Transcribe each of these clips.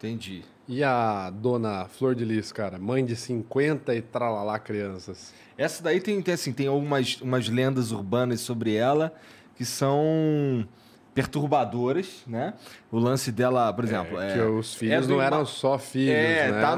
Entendi. E a dona Flor de Lis, cara? Mãe de 50 e tralalá crianças. Essa daí tem umas lendas urbanas sobre ela que são perturbadoras, né? O lance dela, por exemplo... Que os filhos não eram só filhos, né? Tá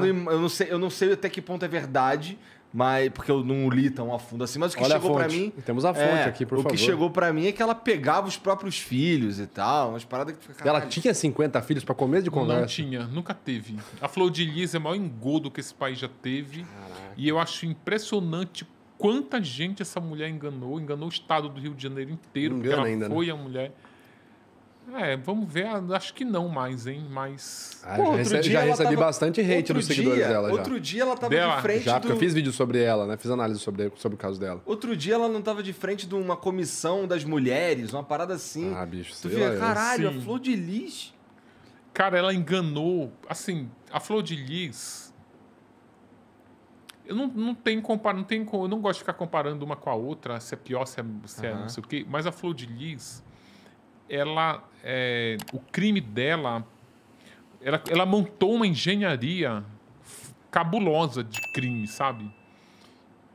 eu não sei até que ponto é verdade, mas porque eu não li tão a fundo assim, mas o que Olha chegou a pra fonte. mim... Temos a fonte aqui, por favor. O que chegou pra mim é que ela pegava os próprios filhos e tal, umas paradas que... Ela tinha 50 filhos pra comer de conversa? Não tinha, nunca teve. A Flor de Lis é o maior engodo que esse país já teve. Caraca. E eu acho impressionante quanta gente essa mulher enganou. Enganou o estado do Rio de Janeiro inteiro. Porque ela ainda, foi né? a mulher... vamos ver. Acho que não mais, hein? Mas... já recebi bastante hate dos seguidores dela. Outro dia ela tava de frente porque eu fiz vídeo sobre ela, né? Fiz análise sobre o caso dela. Outro dia ela não tava de frente de uma comissão das mulheres, uma parada assim. Ah, bicho, tu vê, caralho, a Flor de Lis... Cara, ela enganou... Assim, a Flor de Lis... Eu não gosto de ficar comparando uma com a outra, se é pior, se é não sei o quê. Mas a Flor de Lis... o crime dela, ela montou uma engenharia cabulosa de crime, sabe?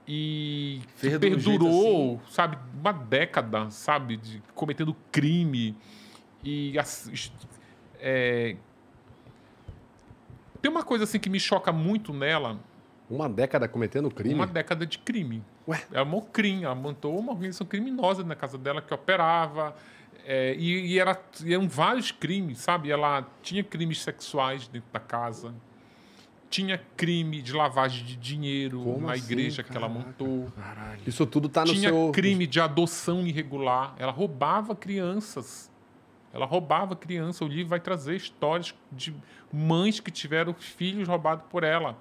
E perdurou, assim, sabe, uma década, sabe, cometendo crime. E tem uma coisa assim que me choca muito nela. Uma década cometendo crime? Uma década de crime. Ué? Ela montou uma organização criminosa na casa dela que operava. Eram vários crimes, sabe? Ela tinha crimes sexuais dentro da casa, tinha crime de lavagem de dinheiro na igreja que ela montou. Caralho. Isso tudo tá no tinha crime de adoção irregular. Ela roubava crianças. O livro vai trazer histórias de mães que tiveram filhos roubados por ela.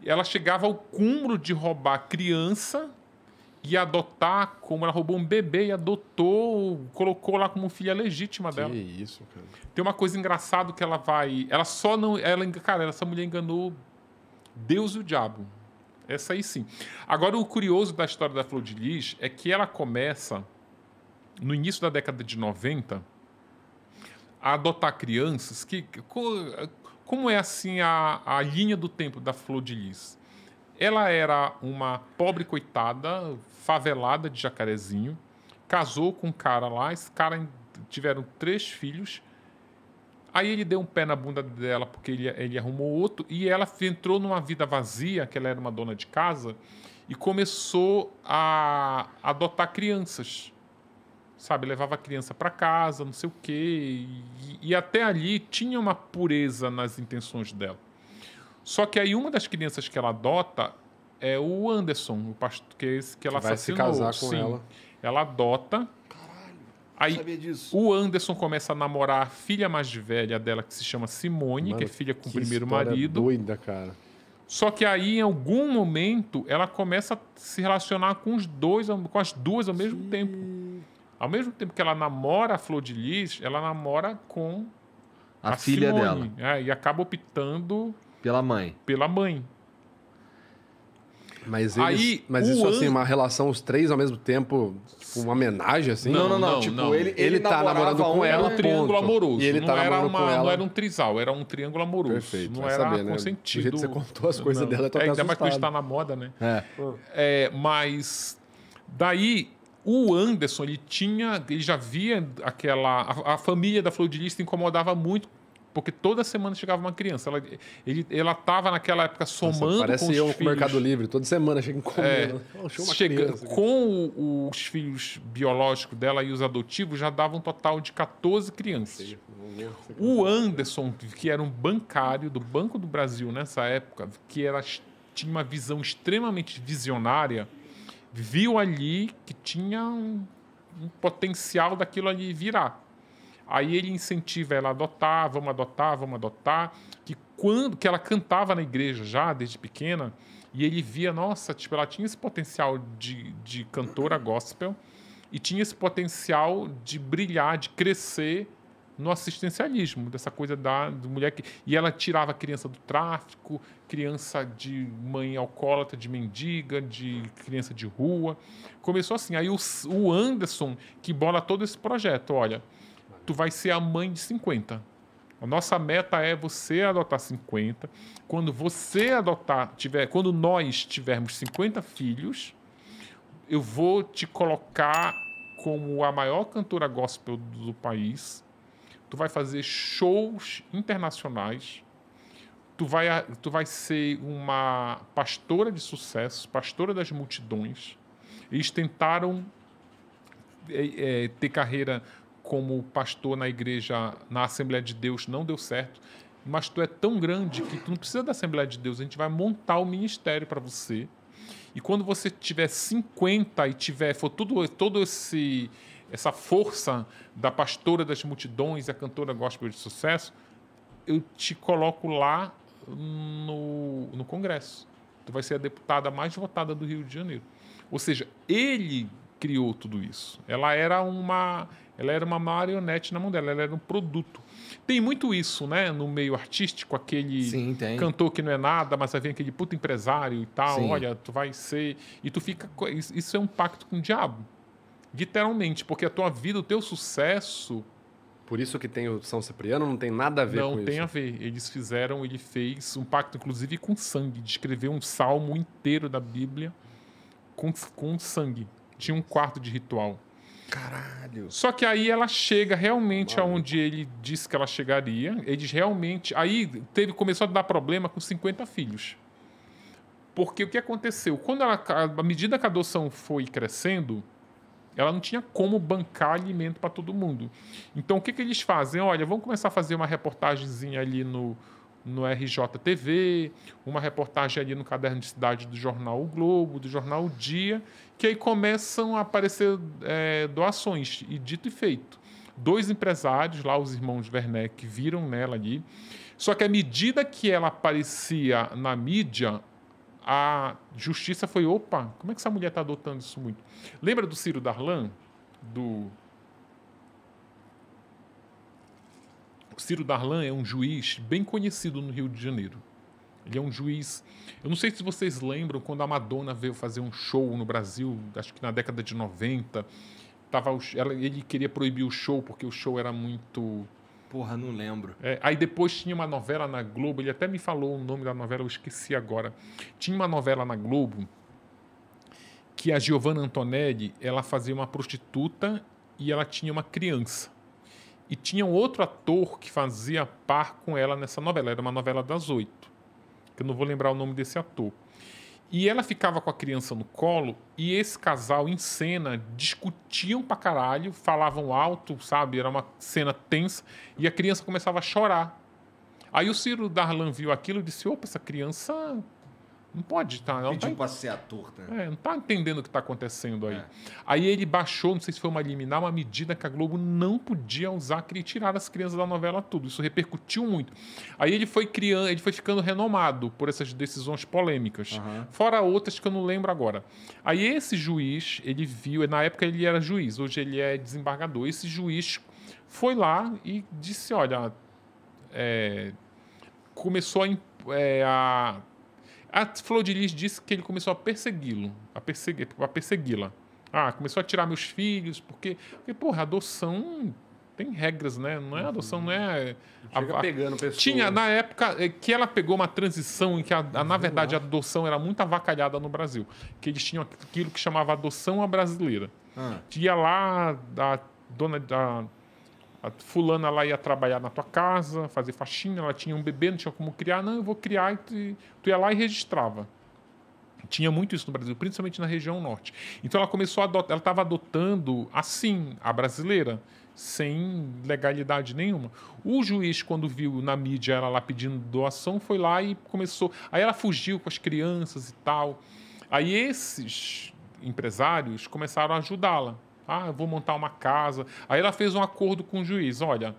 Ela chegava ao cúmulo de roubar criança e adotar, como ela roubou um bebê e adotou, colocou lá como filha legítima dela. Que isso, cara. Tem uma coisa engraçada que ela vai... Ela só não... essa mulher enganou Deus e o diabo. Essa aí sim. Agora, o curioso da história da Flor de Lis é que ela começa, no início da década de 90, a adotar crianças que... Como é assim a linha do tempo da Flor de Lis? Ela era uma pobre coitada, favelada de Jacarezinho, casou com um cara lá, esse cara tiveram 3 filhos, aí ele deu um pé na bunda dela porque ele arrumou outro, e ela entrou numa vida vazia, que ela era uma dona de casa, e começou a adotar crianças, sabe? Levava a criança para casa, não sei o quê, e até ali tinha uma pureza nas intenções dela. Só que aí uma das crianças que ela adota é o Anderson, o pastor que ela assassinou. Vai se casar com ela. Ela adota. Caralho, aí sabia disso. O Anderson começa a namorar a filha mais velha dela, que se chama Simone, que é filha com o primeiro marido. Doida, cara. Só que aí, em algum momento, ela começa a se relacionar com as duas ao mesmo tempo. Ao mesmo tempo que ela namora a Flor de Lis, ela namora com a filha Simone, dela. E acaba optando pela mãe. Mas isso assim, uma relação os 3 ao mesmo tempo, uma homenagem assim? Não. Tipo, ele tá namorando com ela, um triângulo amoroso. E ele tá namorando com ela. Não era um trisal, era um triângulo amoroso. Perfeito, não era saber, né? consentido. Do jeito que você contou as coisas dela, eu tô até ainda mais que assustado. está na moda, né? Mas daí o Anderson, ele já via a família da Flor de Lis se incomodava muito, porque toda semana chegava uma criança. Ela estava naquela época somando parece com os eu filhos. com o Mercado Livre, toda semana chega encomenda. Com os filhos biológicos dela e os adotivos, já dava um total de 14 crianças. O Anderson, que era um bancário do Banco do Brasil nessa época, tinha uma visão extremamente visionária, viu ali que tinha um potencial daquilo ali virar. Aí ele incentiva ela a adotar, vamos adotar, que ela cantava na igreja já, desde pequena, e ele via, nossa, tipo, ela tinha esse potencial de cantora gospel e tinha esse potencial de brilhar, de crescer no assistencialismo, dessa coisa da mulher que... E ela tirava a criança do tráfico, criança de mãe alcoólatra, de mendiga, de criança de rua. Começou assim. Aí o Anderson, que bola todo esse projeto, olha... Tu vai ser a mãe de 50. A nossa meta é você adotar 50. Quando você quando nós tivermos 50 filhos, eu vou te colocar como a maior cantora gospel do país. Tu vai fazer shows internacionais. Tu vai ser uma pastora de sucesso, pastora das multidões. Eles tentaram ter carreira como pastor na igreja, na Assembleia de Deus, não deu certo. Mas tu é tão grande que tu não precisa da Assembleia de Deus. A gente vai montar o ministério para você. E quando você tiver 50 e for todo essa força da pastora das multidões e a cantora gospel de sucesso, eu te coloco lá no Congresso. Tu vai ser a deputada mais votada do Rio de Janeiro. Ou seja, ele criou tudo isso. Ela era uma marionete na mão dela, ela era um produto. Tem muito isso, né, no meio artístico, aquele cantor que não é nada, mas aí vem aquele puto empresário e tal, olha, tu vai ser... E tu fica... Isso é um pacto com o diabo. Literalmente, porque a tua vida, o teu sucesso... Por isso que tem o São Cipriano, não tem nada a ver com isso. Não tem a ver. Ele fez um pacto, inclusive, com sangue, de escrever um salmo inteiro da Bíblia com sangue. Tinha um quarto de ritual. Caralho. Só que aí ela chega realmente aonde ele disse que ela chegaria. Eles realmente... Aí começou a dar problema com 50 filhos. Porque o que aconteceu? À medida que a adoção foi crescendo, ela não tinha como bancar alimento para todo mundo. Então, o que eles fazem? Olha, vamos começar a fazer uma reportagenzinha ali no RJTV, uma reportagem ali no Caderno de Cidade do jornal O Globo, do jornal O Dia, que aí começam a aparecer doações. E dito e feito. 2 empresários, lá os irmãos Werneck, viram nela ali. Só que à medida que ela aparecia na mídia, a justiça foi, opa, como é que essa mulher está adotando isso muito? Lembra do Ciro Darlan? O Ciro Darlan é um juiz bem conhecido no Rio de Janeiro. Ele é um juiz... Eu não sei se vocês lembram quando a Madonna veio fazer um show no Brasil, acho que na década de 90. Ele queria proibir o show porque o show era muito... Porra, não lembro. Aí depois tinha uma novela na Globo, ele até me falou o nome da novela, eu esqueci agora. Tinha uma novela na Globo que a Giovanna Antonelli, ela fazia uma prostituta e ela tinha uma criança. E tinha um outro ator que fazia par com ela nessa novela. Era uma novela das 8. Que eu não vou lembrar o nome desse ator. E ela ficava com a criança no colo e esse casal, em cena, discutiam pra caralho, falavam alto, sabe? Era uma cena tensa e a criança começava a chorar. Aí o Ciro Darlan viu aquilo e disse, opa, essa criança... Não pode estar. Pediu pra ser ator, né? Não está entendendo o que está acontecendo aí. Aí ele baixou, não sei se foi uma liminar, uma medida que a Globo não podia usar, queria tirar as crianças da novela tudo. Isso repercutiu muito. Aí ele foi ficando renomado por essas decisões polêmicas. Fora outras que eu não lembro agora. Aí esse juiz, ele viu, na época ele era juiz, hoje ele é desembargador. Esse juiz foi lá e disse, olha, começou a Flor de Lis disse que ele começou a persegui-la. Começou a tirar meus filhos, porque porra, adoção tem regras, né? Não é adoção, não é... pegando pessoas. Tinha, na época, que ela pegou uma transição em que, na verdade, a adoção era muito avacalhada no Brasil. Que eles tinham aquilo que chamava adoção à brasileira. Ia lá, a dona a fulana lá ia trabalhar na tua casa, fazer faxina, ela tinha um bebê, não tinha como criar. Não, eu vou criar, e tu ia lá e registrava. Tinha muito isso no Brasil, principalmente na região norte. Então ela começou a adotar, ela estava adotando assim, a brasileira, sem legalidade nenhuma. O juiz, quando viu na mídia ela lá pedindo doação, foi lá e começou... Aí ela fugiu com as crianças e tal. Aí esses empresários começaram a ajudá-la. Eu vou montar uma casa. Aí ela fez um acordo com o juiz. Olha,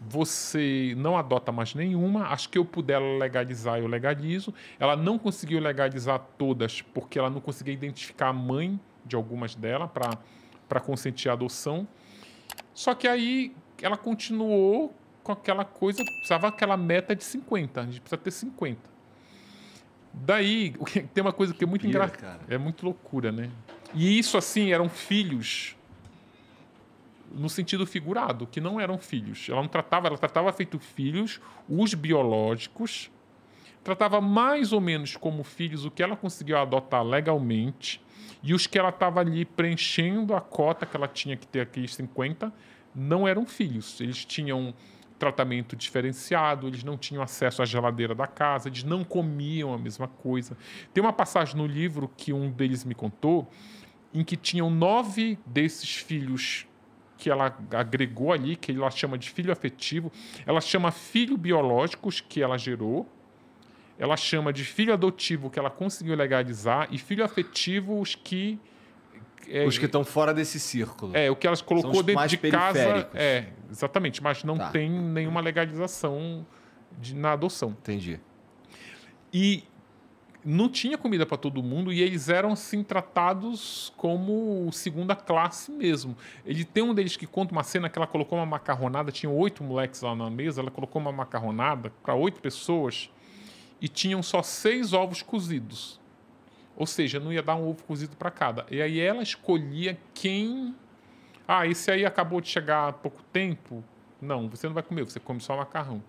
você não adota mais nenhuma. Acho que eu puder legalizar, eu legalizo. Ela não conseguiu legalizar todas porque ela não conseguia identificar a mãe de algumas delas para consentir a adoção. Só que aí ela continuou com aquela coisa, precisava aquela meta de 50. A gente precisa ter 50. Daí, tem uma coisa que é muito engraçada. É muito loucura, né? E isso, assim, eram filhos... no sentido figurado, que não eram filhos. Ela tratava feito filhos, os biológicos, tratava mais ou menos como filhos o que ela conseguiu adotar legalmente, e os que ela estava ali preenchendo a cota que ela tinha que ter aqui, 50, não eram filhos. Eles tinham tratamento diferenciado, eles não tinham acesso à geladeira da casa, eles não comiam a mesma coisa. Tem uma passagem no livro que um deles me contou, em que tinham 9 desses filhos que ela agregou ali, que ela chama de filho afetivo, ela chama filho biológicos que ela gerou, ela chama de filho adotivo que ela conseguiu legalizar e filho afetivo os que estão fora desse círculo. O que elas colocou dentro de casa. Exatamente, mas não Tá. tem nenhuma legalização na adoção. Entendi. E não tinha comida para todo mundo e eles eram assim tratados como segunda classe mesmo. Ele tem um deles que conta uma cena que ela colocou uma macarronada, tinha 8 moleques lá na mesa, ela colocou uma macarronada para 8 pessoas e tinham só 6 ovos cozidos. Ou seja, não ia dar um ovo cozido para cada. E aí ela escolhia quem... esse aí acabou de chegar há pouco tempo. Não, você não vai comer, você come só macarrão.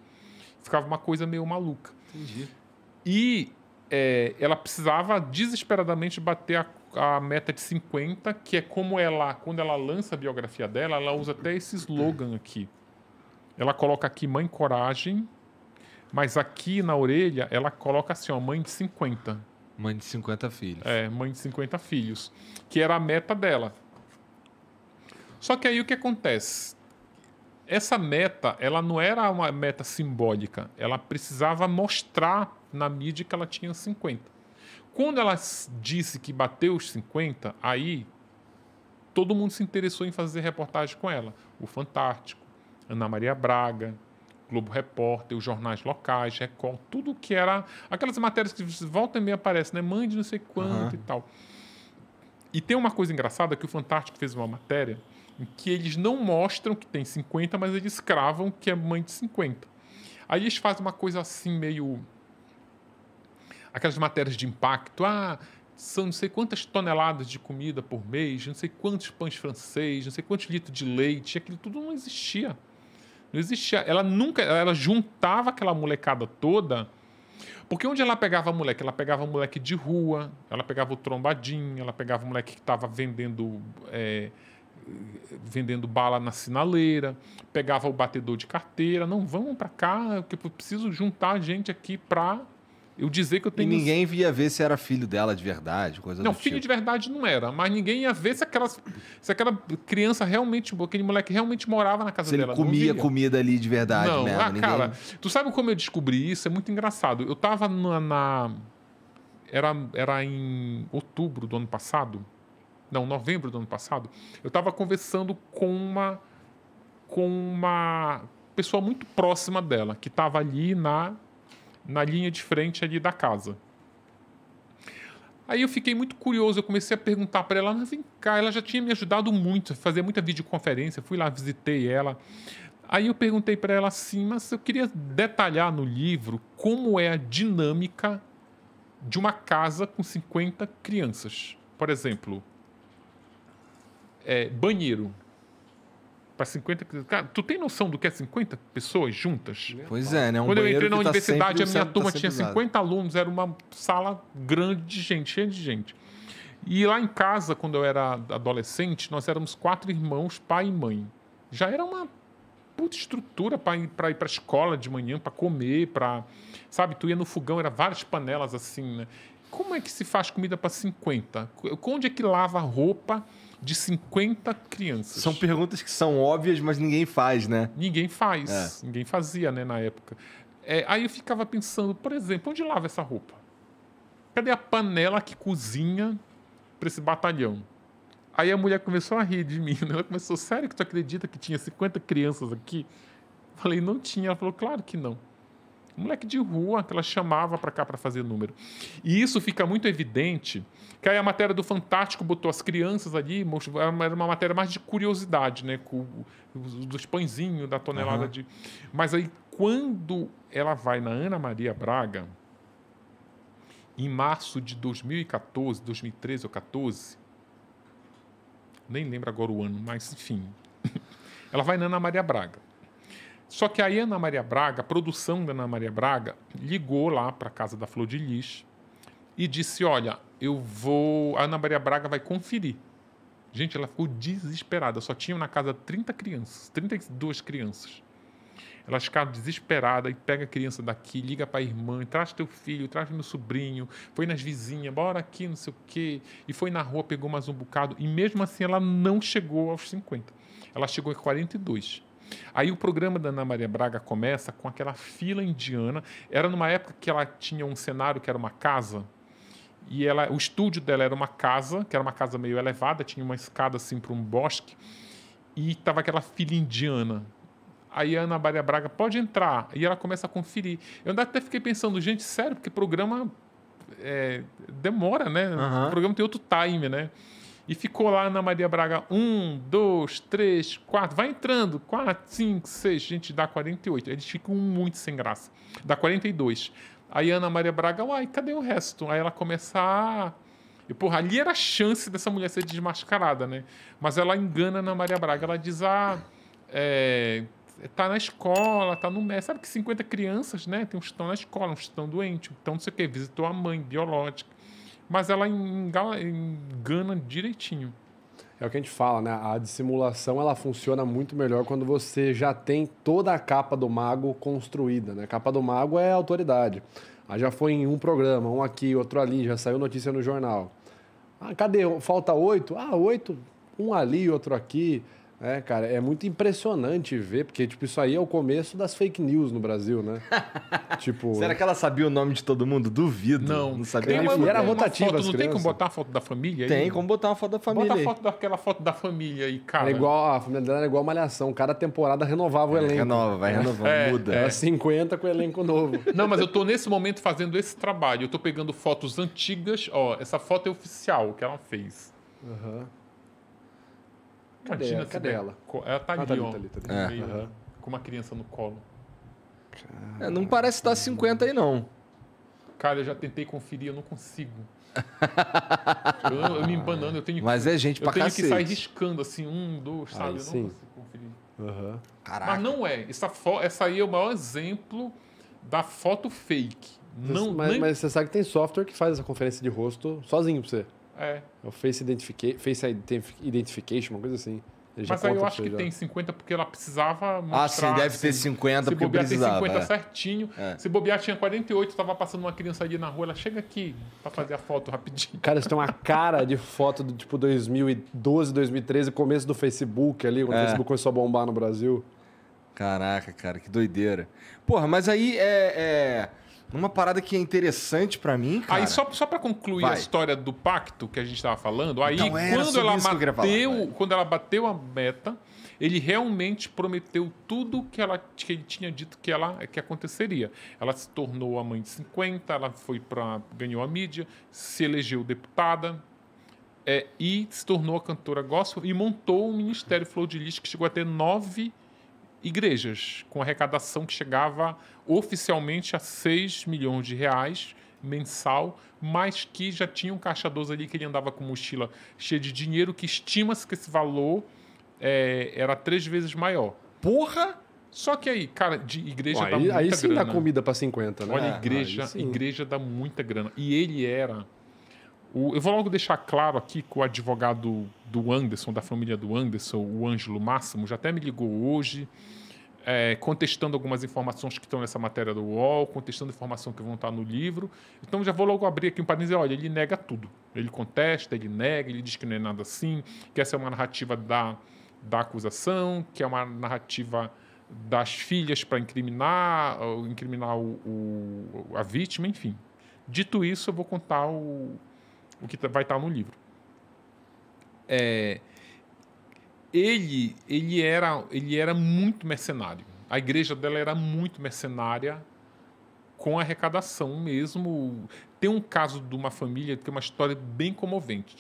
Ficava uma coisa meio maluca. Entendi. E ela precisava desesperadamente bater a meta de 50, que é como ela, quando ela lança a biografia dela, ela usa até esse slogan aqui. Ela coloca aqui Mãe Coragem, mas aqui na orelha ela coloca assim, mãe de 50. Mãe de 50 filhos. Mãe de 50 filhos, que era a meta dela. Só que aí o que acontece? Essa meta, ela não era uma meta simbólica, ela precisava mostrar na mídia que ela tinha 50. Quando ela disse que bateu os 50, aí todo mundo se interessou em fazer reportagem com ela. O Fantástico, Ana Maria Braga, Globo Repórter, os jornais locais, Record, tudo que era... Aquelas matérias que volta e meia aparecem, né? Mãe de não sei quanto e tal. E tem uma coisa engraçada que o Fantástico fez uma matéria em que eles não mostram que tem 50, mas eles cravam que é mãe de 50. Aí eles fazem uma coisa assim meio... Aquelas matérias de impacto. São não sei quantas toneladas de comida por mês, não sei quantos pães francês, não sei quantos litros de leite. Aquilo tudo não existia. Não existia. Ela juntava aquela molecada toda, porque onde ela pegava moleque? Ela pegava moleque de rua, ela pegava o trombadinho, ela pegava o moleque que estava vendendo bala na sinaleira, pegava o batedor de carteira. Não, vamos para cá, porque eu preciso juntar gente aqui para eu dizer que eu tenho... E ninguém via ver se era filho dela de verdade, coisa Não, do filho tipo. de verdade não era, mas ninguém ia ver se aquela criança realmente, aquele moleque realmente morava na casa Se dela. ele comia comida ali de verdade não, mesmo. Ninguém... cara, tu sabe como eu descobri isso? É muito engraçado. Eu tava era em outubro do ano passado, não, novembro do ano passado, eu tava conversando com uma pessoa muito próxima dela, que tava ali na linha de frente ali da casa. Aí eu fiquei muito curioso, eu comecei a perguntar para ela, mas vem cá, ela já tinha me ajudado muito, fazia muita videoconferência, fui lá, visitei ela. Aí eu perguntei para ela assim, mas eu queria detalhar no livro como é a dinâmica de uma casa com 50 crianças. Por exemplo, banheiro. Para 50... Cara, tu tem noção do que é 50 pessoas juntas? Pois é, né? Quando eu entrei na universidade, a minha turma tinha usado. 50 alunos, era uma sala grande de gente, cheia de gente. E lá em casa, quando eu era adolescente, nós éramos 4 irmãos, pai e mãe. Já era uma puta estrutura para ir para a escola de manhã, para comer, para... Sabe, tu ia no fogão, era várias panelas assim, né? Como é que se faz comida para 50? Onde é que lava a roupa de 50 crianças? São perguntas que são óbvias, mas ninguém faz, né? Ninguém faz. Ninguém fazia, né, na época. Aí eu ficava pensando, por exemplo, onde lava essa roupa? Cadê a panela que cozinha para esse batalhão? Aí a mulher começou a rir de mim. Né? Ela começou, sério que tu acredita que tinha 50 crianças aqui? Falei, não tinha. Ela falou, claro que não. Moleque de rua que ela chamava para cá para fazer número. E isso fica muito evidente, que aí a matéria do Fantástico botou as crianças ali, era uma matéria mais de curiosidade, né? Com dos pãezinhos, da tonelada de... Mas aí, quando ela vai na Ana Maria Braga, em março de 2014, 2013 ou 14, nem lembro agora o ano, mas enfim, Ela vai na Ana Maria Braga. Só que aí a Ana Maria Braga, a produção da Ana Maria Braga, ligou lá para a casa da Flor de Lis e disse, olha, a Ana Maria Braga vai conferir. Gente, ela ficou desesperada. Só tinham na casa 32 crianças. Elas ficaram desesperadas e pega a criança daqui, liga para a irmã, traz teu filho, traz meu sobrinho, foi nas vizinhas, bora aqui, não sei o quê. E foi na rua, pegou mais um bocado. E mesmo assim ela não chegou aos 50. Ela chegou a 42. Aí o programa da Ana Maria Braga começa com aquela fila indiana. Era numa época que ela tinha um cenário que era uma casa. E o estúdio dela era uma casa, que era uma casa meio elevada, tinha uma escada assim para um bosque, e estava aquela fila indiana. Aí a Ana Maria Braga pode entrar, e ela começa a conferir. Eu ainda até fiquei pensando, gente, sério, porque programa demora, né? Uhum. O programa tem outro time, né? E ficou lá a Ana Maria Braga, 1, 2, 3, 4, vai entrando, 4, 5, 6, gente, dá 48. Eles ficam muito sem graça. Dá 42. Aí a Ana Maria Braga, uai, cadê o resto? Aí ela começa a... E, porra, ali era a chance dessa mulher ser desmascarada, né? Mas ela engana a Ana Maria Braga. Ela diz, tá na escola, tá no MES. Sabe que 50 crianças, né? Tem uns que estão na escola, uns que estão doentes, então não sei o quê. Visitou a mãe biológica. Mas ela engana direitinho. É o que a gente fala, né? A dissimulação, ela funciona muito melhor quando você já tem toda a capa do mago construída, né? A capa do mago é a autoridade. Aí já foi em um programa, um aqui, outro ali, já saiu notícia no jornal. Ah, cadê? Falta 8? 8, um ali, outro aqui. Cara, é muito impressionante ver, porque tipo, isso aí é o começo das fake news no Brasil, né? Tipo... Será que ela sabia o nome de todo mundo? Duvido. Não sabia. E era rotativa foto, as não crianças. tem como botar a foto da família aí? Tem como botar uma foto da família. Bota aquela foto da família aí, cara. Era igual, a família dela era igual a Malhação. Cada temporada renovava o elenco. Vai renovando, muda. Era 50 com o elenco novo. Não, mas eu tô nesse momento fazendo esse trabalho. Eu tô pegando fotos antigas. Ó, essa foto é oficial que ela fez. Aham. Imagina Cadê ela? Ela tá ali, tá ali, ó. tá ali, tá ali. Meio, com uma criança no colo. Não parece estar 50 aí, não. Cara, eu já tentei conferir, eu não consigo. eu me embanando, eu tenho Mas é gente pra cacete. Eu tenho que sair riscando, assim, 1, 2, sabe? Eu não consigo conferir. Caraca. Mas não é. Essa aí é o maior exemplo da foto fake. Mas você sabe que tem software que faz essa conferência de rosto sozinho pra você. É o Face Identification, uma coisa assim. Mas aí eu acho que tem 50 porque ela precisava mostrar... sim, deve ter 50 porque precisava. Se bobear tem 50 certinho. Se bobear tinha 48, tava passando uma criança ali na rua, ela chega aqui pra fazer a foto rapidinho. Cara, isso tem uma cara de foto do tipo 2012, 2013, começo do Facebook ali, quando o Facebook começou a bombar no Brasil. Caraca, cara, que doideira. Porra, mas aí uma parada que é interessante pra mim, cara... Aí, só pra concluir a história do pacto que a gente tava falando, aí então, quando ela bateu a meta, ele realmente prometeu tudo que ele tinha dito que aconteceria. Ela se tornou a mãe de 50, ela ganhou a mídia, se elegeu deputada, e se tornou a cantora gospel e montou um ministério Flor de Lis que chegou a ter 9 igrejas, com arrecadação que chegava oficialmente a 6 milhões de reais mensal, mas que já tinha um caixa 12 ali que ele andava com mochila cheia de dinheiro, que estima-se que esse valor era 3 vezes maior. Porra! Só que aí, cara, de igreja dá muita grana. Aí sim dá comida para 50, né? Olha, igreja dá muita grana. E ele era... Eu vou logo deixar claro aqui que o advogado do Anderson, da família do Anderson, o Ângelo Máximo, já até me ligou hoje, contestando algumas informações que estão nessa matéria do UOL, contestando informação que vão estar no livro. Então, já vou logo abrir aqui um parênteses. Olha, ele nega tudo. Ele contesta, ele nega, ele diz que não é nada assim, que essa é uma narrativa da acusação, que é uma narrativa das filhas para incriminar a vítima, enfim. Dito isso, eu vou contar o que vai estar no livro. Ele era muito mercenário. A igreja dela era muito mercenária com arrecadação mesmo. Tem um caso de uma família que é uma história bem comovente.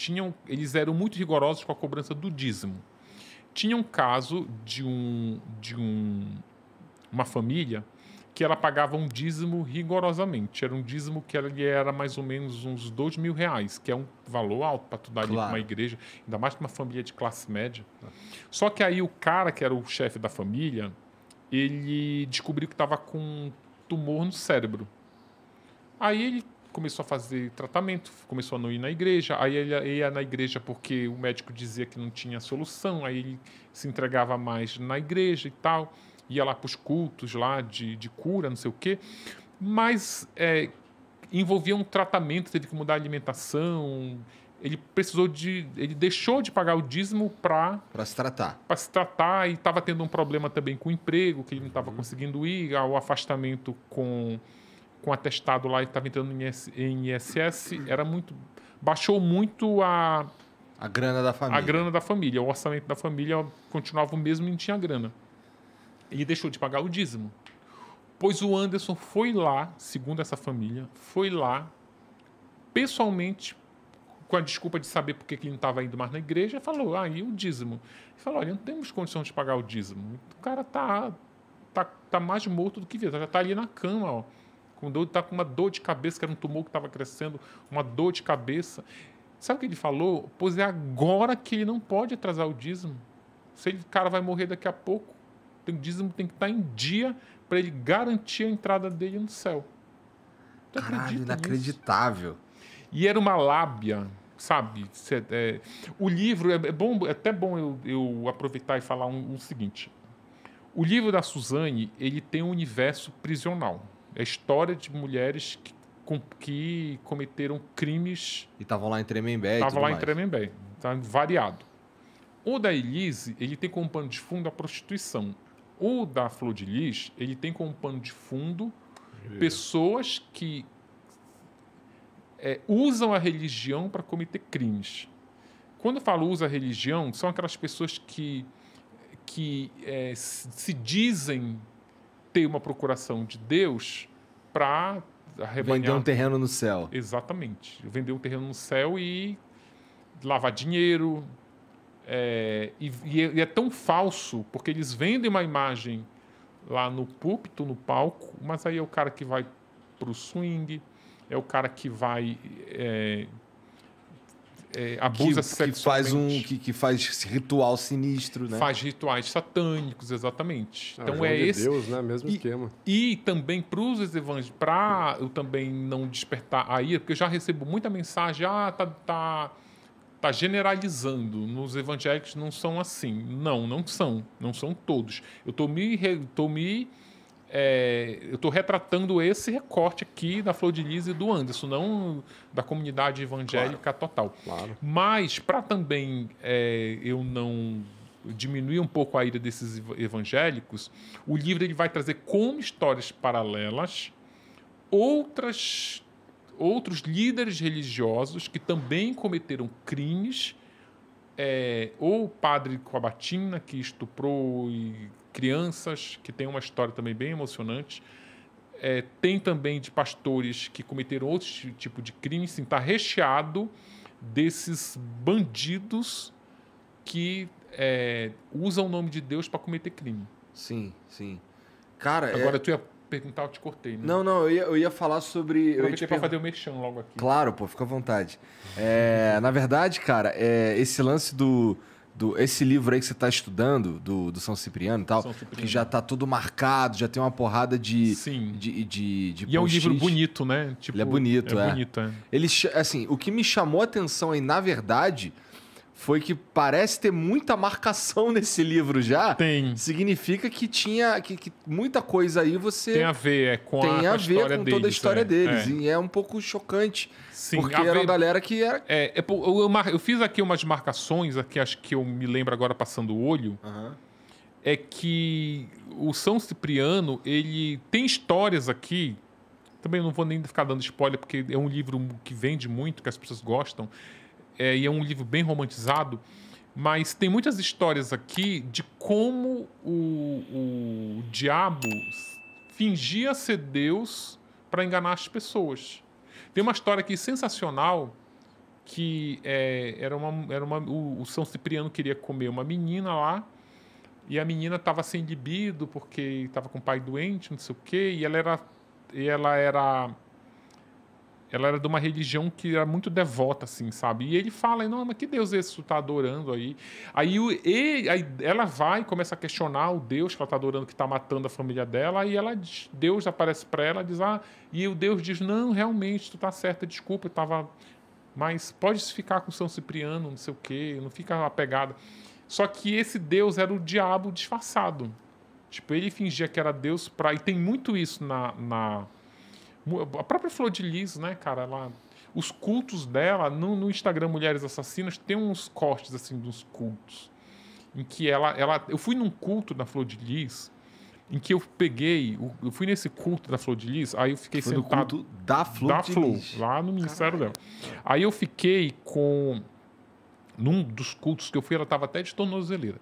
Eles eram muito rigorosos com a cobrança do dízimo. Tinha um caso de uma família que ela pagava um dízimo rigorosamente. Era um dízimo que ele era mais ou menos uns R$ 2.000, que é um valor alto para tu dar ali para uma igreja, ainda mais para uma família de classe média. Só que aí o cara, que era o chefe da família, ele descobriu que estava com um tumor no cérebro. Aí ele começou a fazer tratamento, começou a não ir na igreja. Aí ele ia na igreja porque o médico dizia que não tinha solução. Aí ele se entregava mais na igreja e tal. Ia lá para os cultos lá de cura, não sei o quê. Mas envolvia um tratamento, teve que mudar a alimentação. Ele deixou de pagar o dízimo para se tratar. Para se tratar, e estava tendo um problema também com o emprego, que ele não estava conseguindo ir, o afastamento com atestado lá, ele estava entrando em ISS, baixou muito a grana da família. A grana da família, o orçamento da família continuava o mesmo e não tinha grana. Ele deixou de pagar o dízimo. Pois o Anderson foi lá, segundo essa família, foi lá, pessoalmente, com a desculpa de saber por que ele não estava indo mais na igreja, falou, e o dízimo? Ele falou, olha, não temos condição de pagar o dízimo. O cara tá mais morto do que vivo, já está ali na cama, ó. Está com uma dor de cabeça, que era um tumor que estava crescendo, uma dor de cabeça. Sabe o que ele falou? Pois é agora que ele não pode atrasar o dízimo. O cara vai morrer daqui a pouco. O dízimo tem que estar em dia para ele garantir a entrada dele no céu. Caralho, inacreditável. E era uma lábia, sabe? O livro, é até bom eu aproveitar e falar o seguinte. O livro da Suzane, ele tem um universo prisional. É a história de mulheres que cometeram crimes... E estavam lá em Tremembé e tudo mais. Estavam lá em Tremembé. Tá variado. O da Elise, ele tem como pano de fundo a prostituição. O da Flor de Lis, ele tem como pano de fundo pessoas que usam a religião para cometer crimes. Quando eu falo usa a religião, são aquelas pessoas que se dizem ter uma procuração de Deus para vender um terreno no céu. Exatamente. Vender um terreno no céu e lavar dinheiro. E é tão falso, porque eles vendem uma imagem lá no púlpito, no palco, mas aí é o cara que vai para o swing, é o cara que vai... abusa sexualmente. Que faz ritual sinistro, né? Faz rituais satânicos, exatamente. Então esse Deus, né? Mesmo esquema. E também para os evangélicos, para eu também não despertar a ira, porque eu já recebo muita mensagem, tá generalizando. Nos evangélicos não são assim. Não são. Não são todos. Eu estou retratando esse recorte aqui da Flor de Lis e do Anderson, não da comunidade evangélica total. Claro. Mas, para também eu não diminuir um pouco a ira desses evangélicos, o livro ele vai trazer como histórias paralelas outros líderes religiosos que também cometeram crimes, ou o padre com a batina, que estuprou crianças, que tem uma história também bem emocionante. Tem também de pastores que cometeram outro tipo de crime. Está recheado desses bandidos que usam o nome de Deus para cometer crime. Sim, sim. Cara, agora tu ia perguntar, eu te cortei, né? Não, eu ia falar sobre... Aproveitei para fazer o merchan logo aqui. Claro, pô, fica à vontade. Na verdade, cara, esse lance esse livro aí que você está estudando, do São Cipriano e tal, que já tá tudo marcado, já tem uma porrada de... Sim. E é um livro bonito, né? Tipo, ele é bonito, bonito, Ele, assim, o que me chamou a atenção aí, na verdade... foi que parece ter muita marcação nesse livro já. Tem. Significa que tinha que muita coisa aí você... Tem a ver com toda a história deles. E é um pouco chocante. Sim, porque era uma galera que era... eu fiz aqui umas marcações, aqui acho que eu me lembro agora passando o olho. Uhum. É que o São Cipriano, ele tem histórias aqui... Também não vou nem ficar dando spoiler, porque é um livro que vende muito, que as pessoas gostam. E é um livro bem romantizado, mas tem muitas histórias aqui de como o diabo fingia ser Deus para enganar as pessoas. Tem uma história aqui sensacional que o São Cipriano queria comer uma menina lá, E a menina estava sem libido porque estava com o pai doente, não sei o quê. E ela era de uma religião que era muito devota, assim, sabe? E ele fala, não, mas que Deus é esse que tu tá adorando aí? Aí ela vai e começa a questionar o Deus que ela tá adorando, que tá matando a família dela, e Deus aparece para ela e diz, e o Deus diz, não, realmente, tu tá certa, desculpa, eu tava... Mas pode ficar com São Cipriano, não sei o quê, não fica apegada. Só que esse Deus era o diabo disfarçado. Tipo, ele fingia que era Deus pra... E tem muito isso a própria Flor de Lis, né, cara? Os cultos dela, no Instagram Mulheres Assassinas, tem uns cortes, assim, dos cultos. Em que eu fui num culto da Flor de Lis, em que eu fui nesse culto da Flor de Lis, aí eu fiquei sentado... Foi no culto da Flor de Lis. Lá no ministério dela. Aí eu fiquei num dos cultos que eu fui, ela estava até de tornozeleira.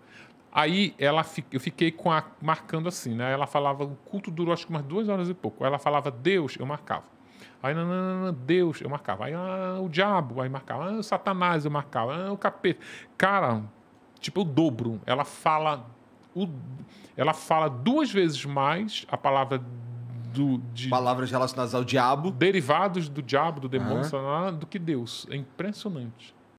Aí eu fiquei marcando assim, né? Ela falava, o culto durou acho que umas 2 horas e pouco. Aí ela falava, Deus, eu marcava. Aí, não, Deus, eu marcava. Aí, o diabo, aí marcava. O Satanás, eu marcava. O capeta. Cara, tipo, o dobro. Ela fala 2 vezes mais a palavra palavras relacionadas ao diabo. Derivados do diabo, do demônio, do que Deus. É impressionante.